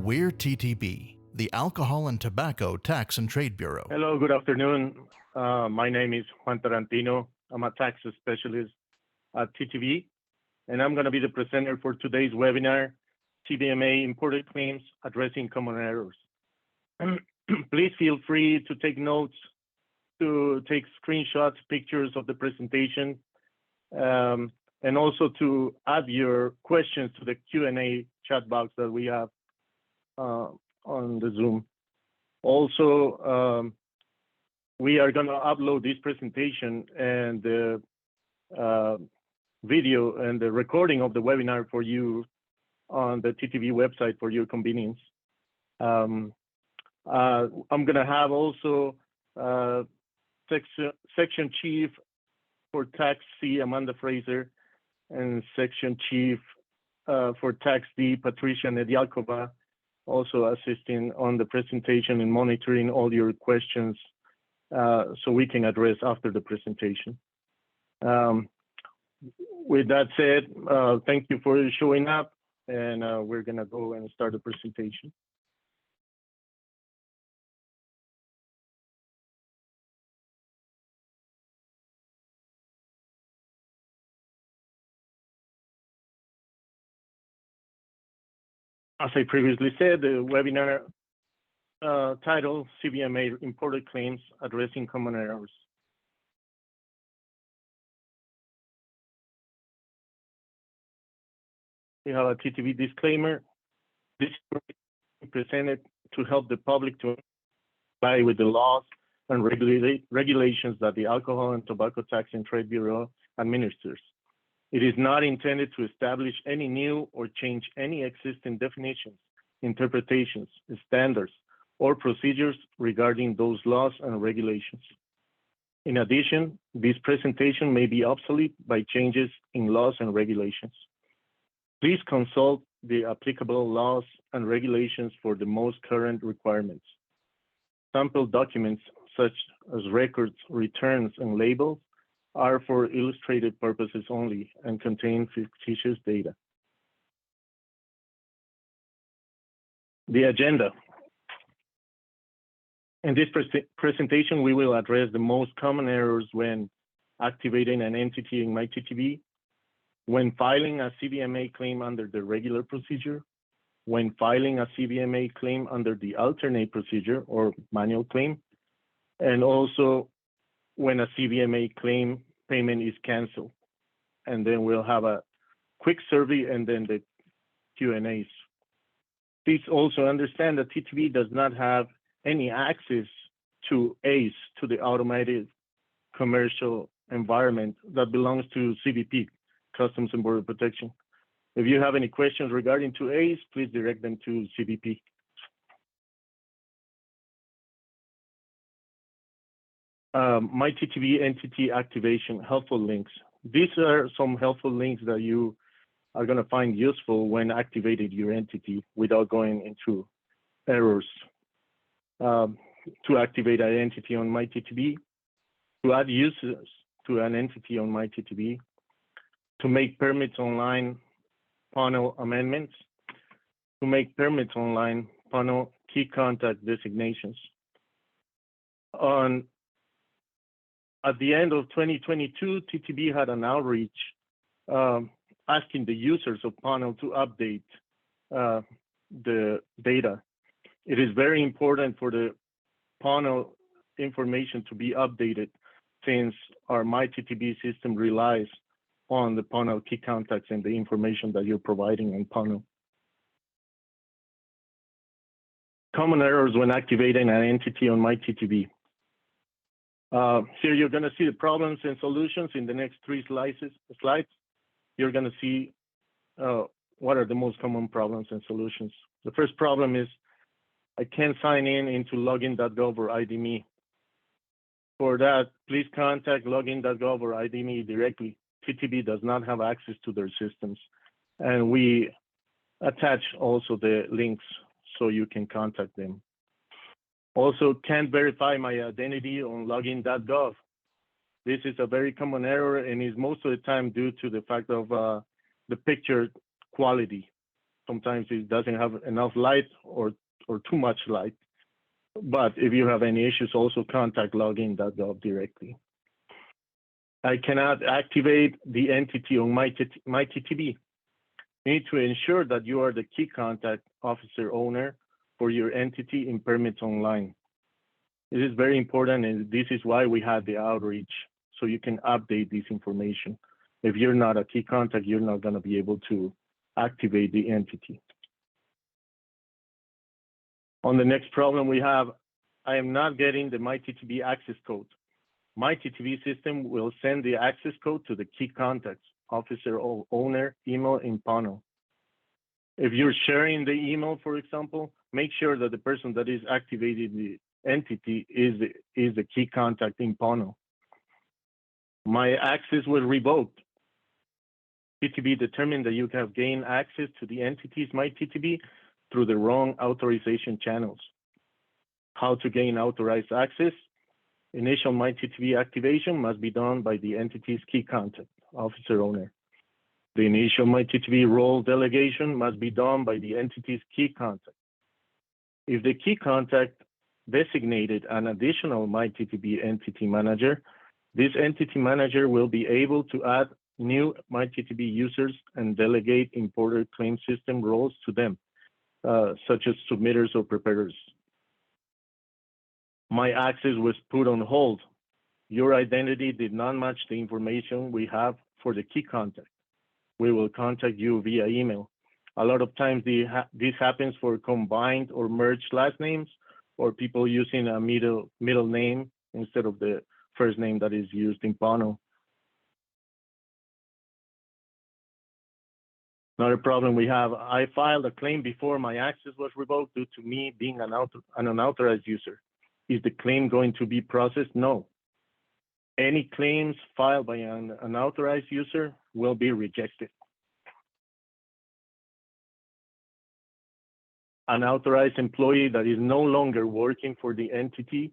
We're TTB, the Alcohol and Tobacco Tax and Trade Bureau. Hello, good afternoon. My name is Juan Tarantino. I'm a tax specialist at TTB, and I'm going to be the presenter for today's webinar, CBMA Imported Claims Addressing Common Errors. Please feel free to take notes, to take screenshots, pictures of the presentation, and also to add your questions to the Q&A chat box that we have on the Zoom. Also, we are going to upload this presentation and the video and the recording of the webinar for you on the TTV website for your convenience. I'm going to have also Section Chief for Tax C, Amanda Fraser, and Section Chief for Tax D, Patricia Nedialkova, also assisting on the presentation and monitoring all your questions so we can address after the presentation. With that said, thank you for showing up, and we're gonna go and start the presentation. As I previously said, the webinar title, CBMA Imported Claims Addressing Common Errors. We have a TTV disclaimer. This is presented to help the public to comply with the laws and regulations that the Alcohol and Tobacco Tax and Trade Bureau administers. It is not intended to establish any new or change any existing definitions, interpretations, standards, or procedures regarding those laws and regulations. In addition, this presentation may be obsolete by changes in laws and regulations. Please consult the applicable laws and regulations for the most current requirements. Sample documents such as records, returns, and labels are for illustrative purposes only and contain fictitious data. The agenda. In this presentation, we will address the most common errors when activating an entity in MyTTB, when filing a CBMA claim under the regular procedure, when filing a CBMA claim under the alternate procedure or manual claim, and also when a CBMA claim payment is canceled. And then we'll have a quick survey and then the Q&As. Please also understand that TTB does not have any access to ACE, to the automated commercial environment that belongs to CBP, Customs and Border Protection. If you have any questions regarding to ACE, please direct them to CBP. MyTTB entity activation helpful links. These are some helpful links that you are going to find useful when activating your entity without going into errors. To activate an entity on MyTTB, to add users to an entity on MyTTB, to make permits online panel amendments, to make permits online panel key contact designations. At the end of 2022, TTB had an outreach asking the users of panel to update the data. It is very important for the panel information to be updated since our MyTTB system relies on the panel key contacts and the information that you're providing on panel. Common errors when activating an entity on MyTTB. Here you're going to see the problems and solutions in the next three slides. You're going to see what are the most common problems and solutions. The first problem is I can't sign in into login.gov or ID.me. For that, please contact login.gov or ID.me directly. TTB does not have access to their systems. And we attach also the links so you can contact them. Also, can't verify my identity on login.gov. This is a very common error and is most of the time due to the fact of the picture quality. Sometimes it doesn't have enough light or too much light. But if you have any issues, also contact login.gov directly. I cannot activate the entity on my TTB. You need to ensure that you are the key contact officer owner for your entity in Permits Online. It is very important, and this is why we had the outreach, so you can update this information. If you're not a key contact, you're not going to be able to activate the entity. On the next problem we have, I am not getting the MyTTB access code. MyTTB system will send the access code to the key contacts, officer or owner email in panel. If you're sharing the email, for example, make sure that the person that is activating the entity is the key contact in panel. My access was revoked. TTB determined that you have gained access to the entity's MyTTB through the wrong authorization channels. How to gain authorized access? Initial MyTTB activation must be done by the entity's key contact, officer owner. The initial MyTTB role delegation must be done by the entity's key contact. If the key contact designated an additional MyTTB entity manager, this entity manager will be able to add new MyTTB users and delegate importer claim system roles to them, such as submitters or preparers. My access was put on hold. Your identity did not match the information we have for the key contact. We will contact you via email. A lot of times this happens for combined or merged last names, or people using a middle name instead of the first name that is used in panel. Another problem we have, I filed a claim before my access was revoked due to me being an unauthorized user. Is the claim going to be processed? No. Any claims filed by an unauthorized user will be rejected. An authorized employee that is no longer working for the entity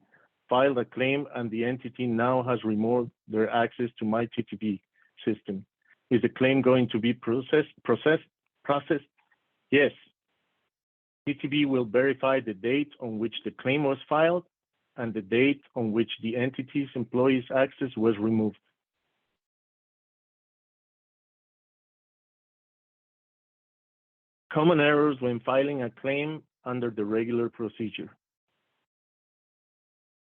filed a claim, and the entity now has removed their access to my TTB system. Is the claim going to be processed? Yes. TTB will verify the date on which the claim was filed and the date on which the entity's employee's access was removed. Common errors when filing a claim under the regular procedure.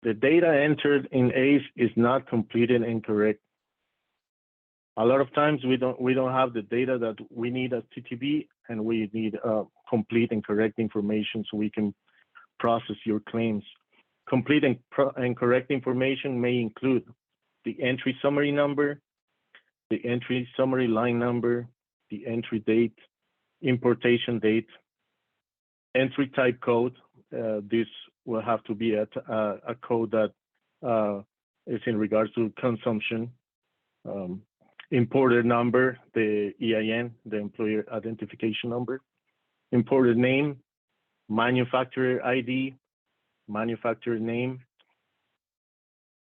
The data entered in ACE is not complete and incorrect. A lot of times we don't have the data that we need as TTB, and we need complete and correct information so we can process your claims. Complete and correct information may include the entry summary number, the entry summary line number, the entry date, importation date, entry type code. This will have to be a code that is in regards to consumption. Importer number, the EIN, the employer identification number. Importer name, manufacturer ID, manufacturer name,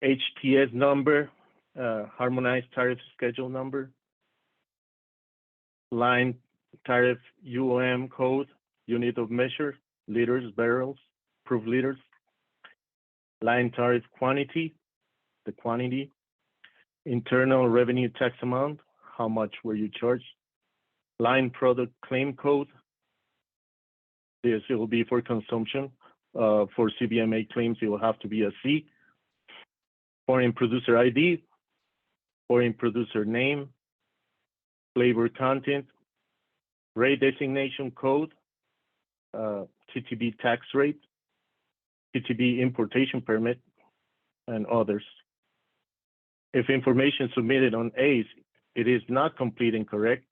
HTS number, harmonized tariff schedule number, line tariff UOM code, unit of measure, liters, barrels, proof liters, line tariff quantity, the quantity, internal revenue tax amount, how much were you charged, line product claim code, this will be for consumption. For CBMA claims, it will have to be a C. Foreign producer ID, foreign producer name, flavor content, rate designation code, TTB tax rate, TTB importation permit, and others. If information submitted on ACE, it is not complete and correct,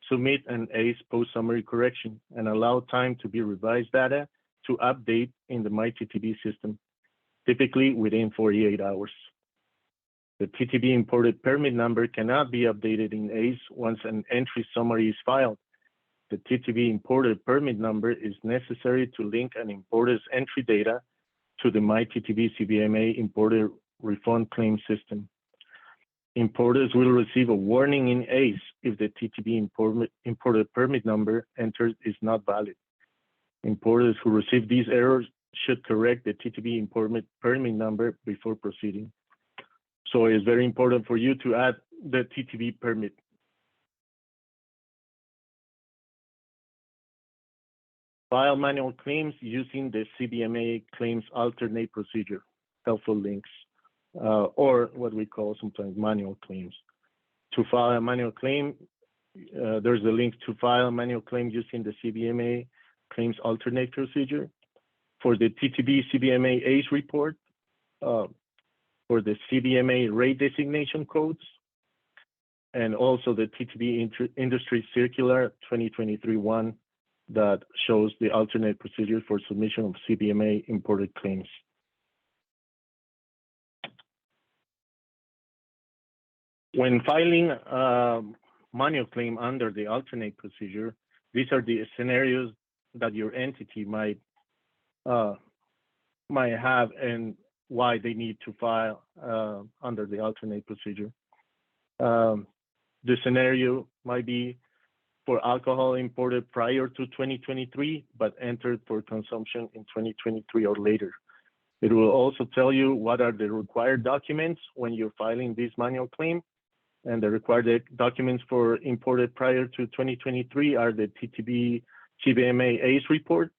submit an ACE post-summary correction and allow time to be revised data to update in the MyTTB system, typically within 48 hours. The TTB imported permit number cannot be updated in ACE once an entry summary is filed. The TTB imported permit number is necessary to link an importer's entry data to the MyTTB CBMA importer refund claim system. Importers will receive a warning in ACE if the TTB imported permit number entered is not valid. Importers who receive these errors should correct the TTB imported permit number before proceeding. So it's very important for you to add the TTB permit. File manual claims using the CBMA claims alternate procedure, helpful links, or what we call sometimes manual claims. To file a manual claim, there's a link to file a manual claim using the CBMA claims alternate procedure. For the TTB CBMA ACE report, for the CBMA rate designation codes, and also the TTB industry circular 2023-1 that shows the alternate procedure for submission of CBMA imported claims. When filing a manual claim under the alternate procedure, these are the scenarios that your entity might have and why they need to file under the alternate procedure. The scenario might be for alcohol imported prior to 2023, but entered for consumption in 2023 or later. It will also tell you what are the required documents when you're filing this manual claim. And the required documents for imported prior to 2023 are the TTB CBMA ACE report.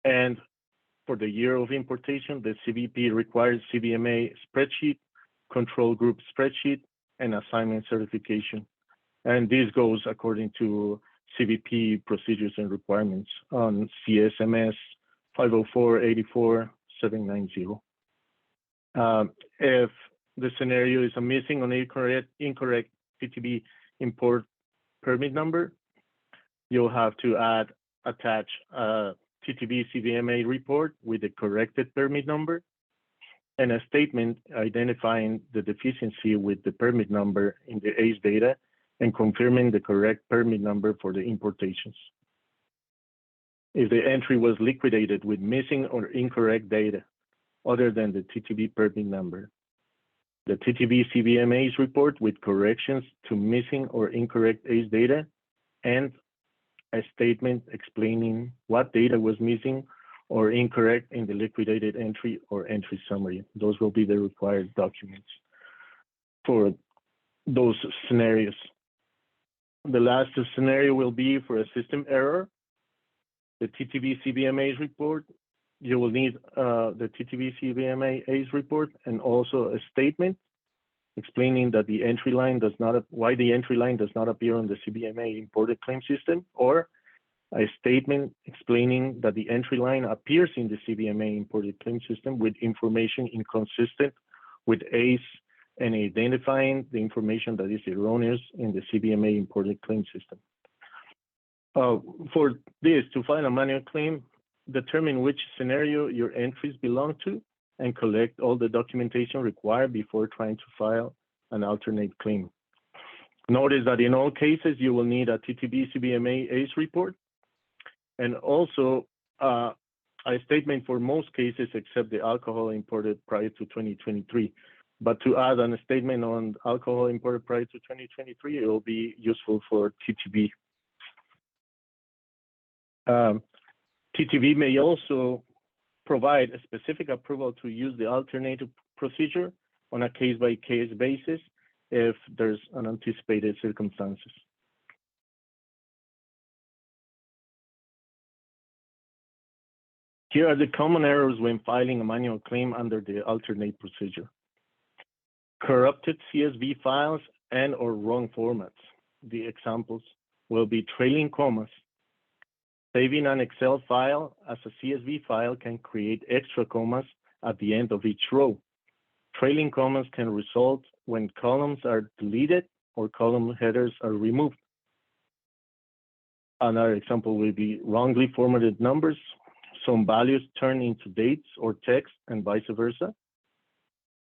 And for the year of importation, the CBP requires CBMA spreadsheet, control group spreadsheet, and assignment certification. And this goes according to CBP procedures and requirements on CSMS 504-84-790. If the scenario is a missing or incorrect TTB import permit number, you'll have to attach a TTB CBMA report with the corrected permit number and a statement identifying the deficiency with the permit number in the ACE data and confirming the correct permit number for the importations. If the entry was liquidated with missing or incorrect data other than the TTB permit number, the TTB CBMA's report with corrections to missing or incorrect ACE data and a statement explaining what data was missing or incorrect in the liquidated entry or entry summary. Those will be the required documents for those scenarios. The last scenario will be for a system error. The TTB CBMA's report, you will need the TTB CBMA ACE report and also a statement explaining that the entry line why the entry line does not appear on the CBMA imported claim system, or a statement explaining that the entry line appears in the CBMA imported claim system with information inconsistent with ACE and identifying the information that is erroneous in the CBMA imported claim system. For this, to file a manual claim, determine which scenario your entries belong to and collect all the documentation required before trying to file an alternate claim. Notice that in all cases, you will need a TTB CBMA ACE report and also a statement for most cases except the alcohol imported prior to 2023. But to add a statement on alcohol imported prior to 2023, it will be useful for TTB. TTB may also provide a specific approval to use the alternative procedure on a case-by-case basis if there's unanticipated circumstances. Here are the common errors when filing a manual claim under the alternate procedure. Corrupted CSV files and or wrong formats. The examples will be trailing commas. Saving an Excel file as a CSV file can create extra commas at the end of each row. Trailing commas can result when columns are deleted or column headers are removed. Another example will be wrongly formatted numbers. Some values turn into dates or text and vice versa.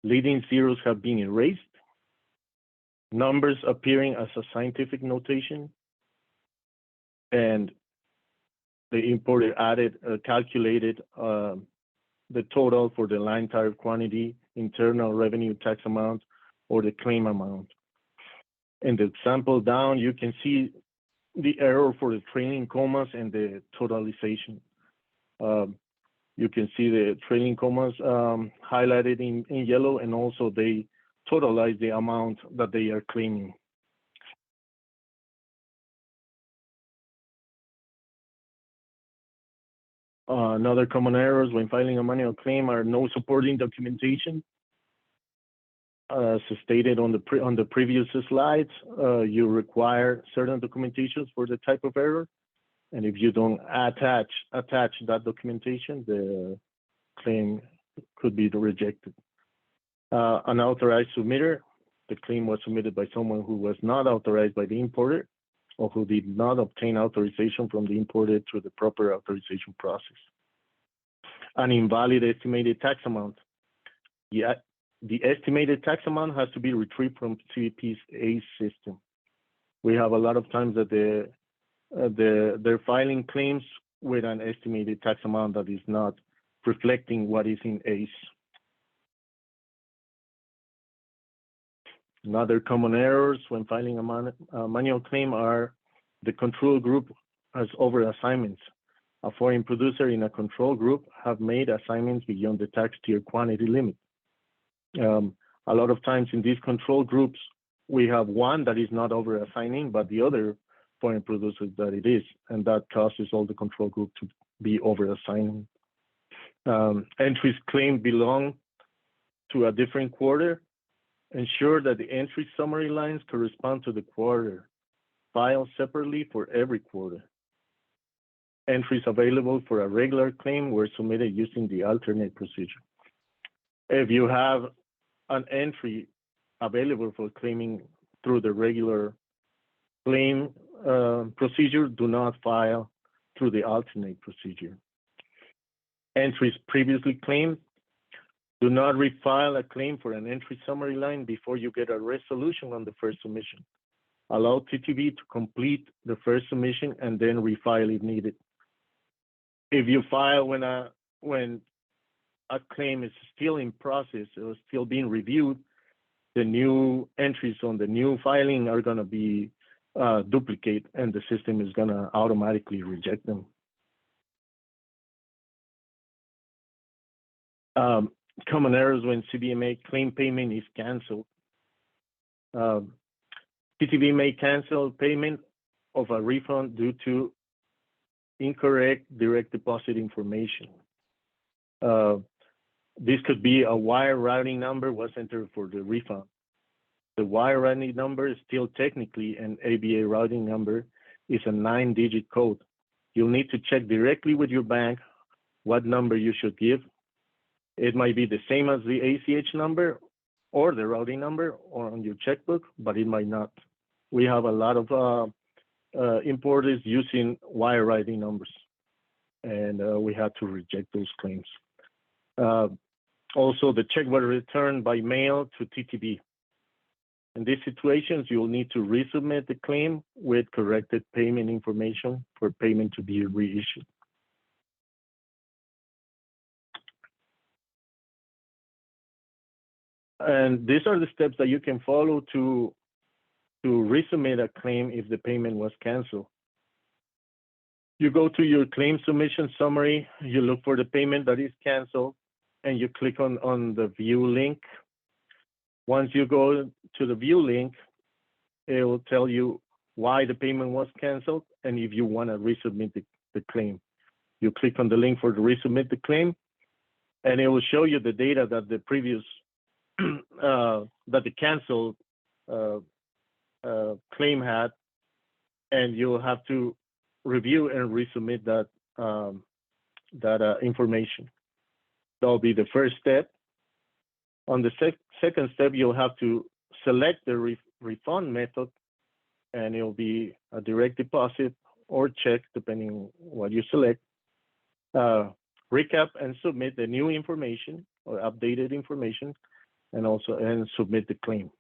Leading zeros have been erased. Numbers appearing as a scientific notation. And the importer calculated the total for the line tariff quantity, internal revenue tax amount, or the claim amount. In the example down, you can see the error for the trailing commas and the totalization. You can see the trailing commas highlighted in yellow, and also they totalize the amount that they are claiming. Another common errors when filing a manual claim are no supporting documentation. As stated on the previous slides, you require certain documentations for the type of error, and if you don't attach that documentation, the claim could be rejected. Unauthorized submitter, the claim was submitted by someone who was not authorized by the importer, or who did not obtain authorization from the importer through the proper authorization process. An invalid estimated tax amount. The estimated tax amount has to be retrieved from CBP's ACE system. We have a lot of times that they're filing claims with an estimated tax amount that is not reflecting what is in ACE. Another common errors when filing a manual claim are the control group has over assignments. A foreign producer in a control group have made assignments beyond the tax tier quantity limit. A lot of times in these control groups, we have one that is not over assigning, but the other foreign producers that it is, and that causes all the control group to be over assigning. Entries claimed belong to a different quarter. Ensure that the entry summary lines correspond to the quarter. File separately for every quarter. Entries available for a regular claim were submitted using the alternate procedure. If you have an entry available for claiming through the regular claim procedure, do not file through the alternate procedure. Entries previously claimed, do not refile a claim for an entry summary line before you get a resolution on the first submission. Allow TTB to complete the first submission and then refile if needed. If you file when a claim is still in process or still being reviewed, the new entries on the new filing are going to be duplicate, and the system is going to automatically reject them. Common errors when CBMA claim payment is canceled. TTB may cancel payment of a refund due to incorrect direct deposit information. This could be a wire routing number was entered for the refund. The wire routing number is still technically an ABA routing number, is a 9-digit code. You'll need to check directly with your bank what number you should give. It might be the same as the ACH number or the routing number or on your checkbook, but it might not. We have a lot of importers using wire routing numbers, and we had to reject those claims. Also, the check was returned by mail to TTB. In these situations, you will need to resubmit the claim with corrected payment information for payment to be reissued. And these are the steps that you can follow to resubmit a claim if the payment was canceled. You go to your claim submission summary, you look for the payment that is canceled, and you click on the view link. Once you go to the view link, it will tell you why the payment was canceled and if you want to resubmit the claim. You click on the link for the resubmit the claim, and it will show you the data that the previous that the canceled claim had, and you'll have to review and resubmit that information. That'll be the first step. On the second step, you'll have to select the refund method, and it'll be a direct deposit or check, depending on what you select. Recap and submit the new information or updated information, and submit the claim.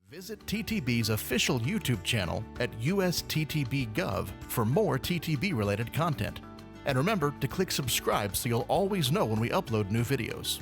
Visit TTB's official YouTube channel at USTTB.gov for more TTB-related content. And remember to click subscribe so you'll always know when we upload new videos.